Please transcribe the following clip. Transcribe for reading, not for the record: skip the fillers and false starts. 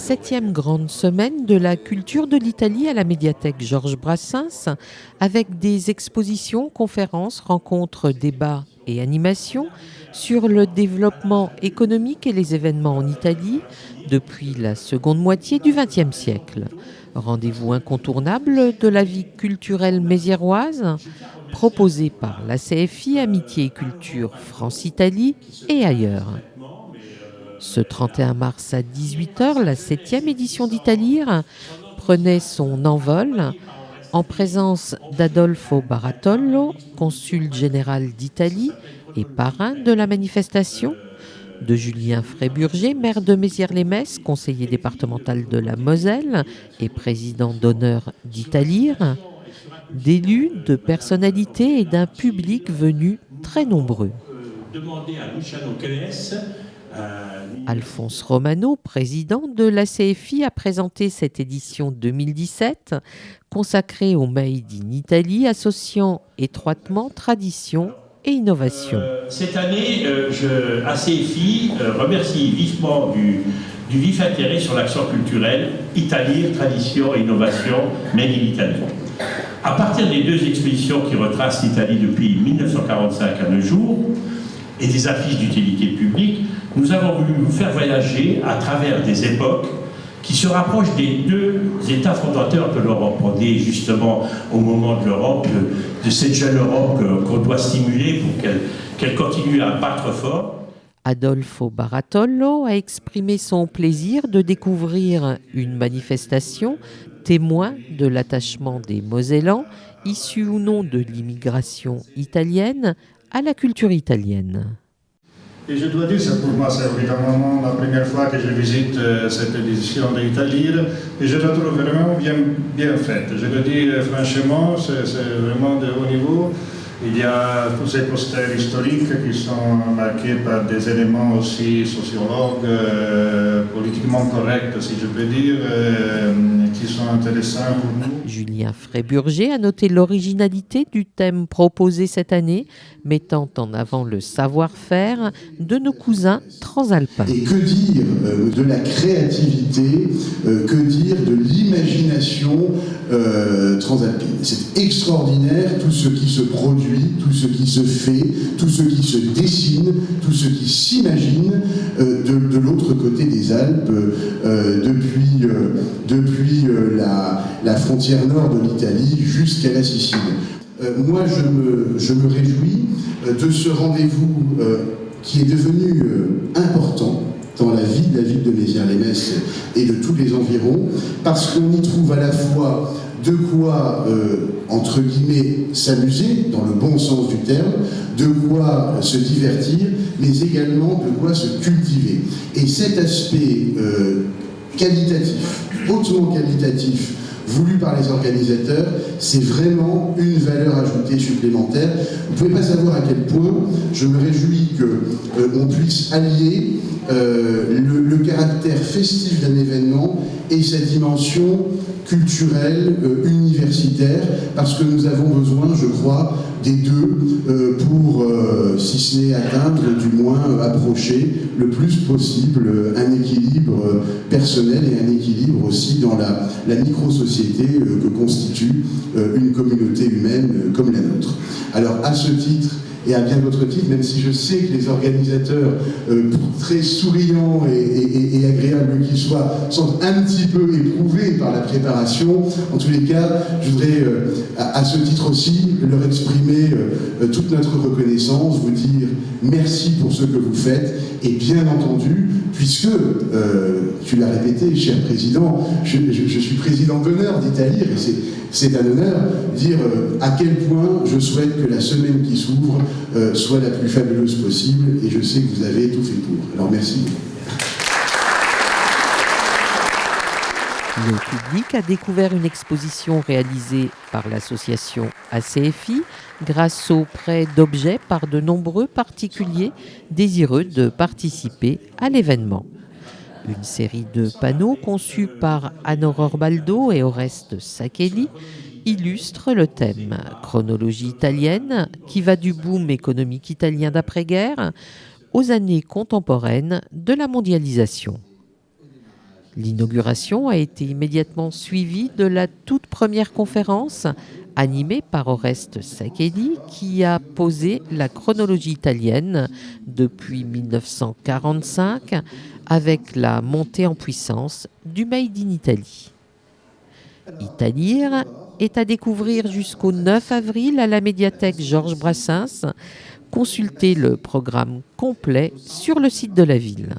7e grande semaine de la culture de l'Italie à la médiathèque Georges Brassens, avec des expositions, conférences, rencontres, débats et animations sur le développement économique et les événements en Italie depuis la seconde moitié du XXe siècle. Rendez-vous incontournable de la vie culturelle méziéroise, proposé par la CFI Amitié et Culture France-Italie et ailleurs. Ce 31 mars à 18h, la 7e édition d'Italir prenait son envol en présence d'Adolfo Barattolo, consul général d'Italie et parrain de la manifestation, de Julien Fréburger, maire de Mézières-les-Messes, conseiller départemental de la Moselle et président d'honneur d'Italir, d'élus, de personnalités et d'un public venu très nombreux. Alphonse Romano, président de la CFI, a présenté cette édition 2017 consacrée au Made in Italy, associant étroitement tradition et innovation. Cette année, ACFI remercie vivement du vif intérêt sur l'action culturelle, Italie, tradition et innovation, Made in Italy. À partir des deux expositions qui retracent l'Italie depuis 1945 à nos jours, et des affiches d'utilité publique, nous avons voulu vous faire voyager à travers des époques qui se rapprochent des deux États fondateurs de l'Europe. On est justement au moment de l'Europe, de cette jeune Europe qu'on doit stimuler pour qu'elle continue à battre fort. Adolfo Barattolo a exprimé son plaisir de découvrir une manifestation témoin de l'attachement des Mosellans, issus ou non de l'immigration italienne, à la culture italienne. Et je dois dire que pour moi, c'est évidemment la première fois que je visite cette édition d'Italir et je la trouve vraiment bien faite. Je le dis franchement, c'est vraiment de haut niveau. Il y a tous ces posters historiques qui sont marqués par des éléments aussi sociologues, politiquement corrects, si je peux dire, qui sont intéressants pour nous. Julien Fréburger a noté l'originalité du thème proposé cette année, mettant en avant le savoir-faire de nos cousins transalpins. Et que dire de la créativité, que dire de l'imagination transalpine. C'est extraordinaire tout ce qui se produit, tout ce qui se fait, tout ce qui se dessine, tout ce qui s'imagine de l'autre côté des Alpes, depuis la frontière nord de l'Italie jusqu'à la Sicile. Moi, je me réjouis de ce rendez-vous qui est devenu important dans la vie de Mézières-les-Messes et de tous les environs, parce qu'on y trouve à la fois de quoi, entre guillemets, s'amuser, dans le bon sens du terme, de quoi se divertir, mais également de quoi se cultiver. Et cet aspect qualitatif, hautement qualitatif, voulu par les organisateurs, c'est vraiment une valeur ajoutée supplémentaire. Vous ne pouvez pas savoir à quel point je me réjouis qu'on puisse allier le caractère festif d'un événement et sa dimension culturelle, universitaire, parce que nous avons besoin, je crois, des deux pour, si ce n'est atteindre, du moins approcher le plus possible un équilibre personnel et un équilibre aussi dans la micro-société que constitue une communauté humaine comme la nôtre. Alors, à ce titre, et à bien d'autres titres, même si je sais que les organisateurs, très souriants et agréables qu'ils soient, sont un petit peu éprouvés par la préparation. En tous les cas, je voudrais, à ce titre aussi, leur exprimer toute notre reconnaissance, vous dire merci pour ce que vous faites, et bien entendu, puisque, tu l'as répété, cher président, je suis président d'honneur d'Italir, et c'est un honneur, dire à quel point je souhaite que la semaine qui s'ouvre soit la plus fabuleuse possible, et je sais que vous avez tout fait pour. Alors merci. Le public a découvert une exposition réalisée par l'association ACFI grâce au prêt d'objets par de nombreux particuliers désireux de participer à l'événement. Une série de panneaux conçus par Anne-Aurore Baldo et Oreste Saccheli illustre le thème « Chronologie italienne » qui va du boom économique italien d'après-guerre aux années contemporaines de la mondialisation. L'inauguration a été immédiatement suivie de la toute première conférence animée par Oreste Sacchedi qui a posé la chronologie italienne depuis 1945 avec la montée en puissance du Made in Italy. Italir est à découvrir jusqu'au 9 avril à la médiathèque Georges Brassens. Consultez le programme complet sur le site de la ville.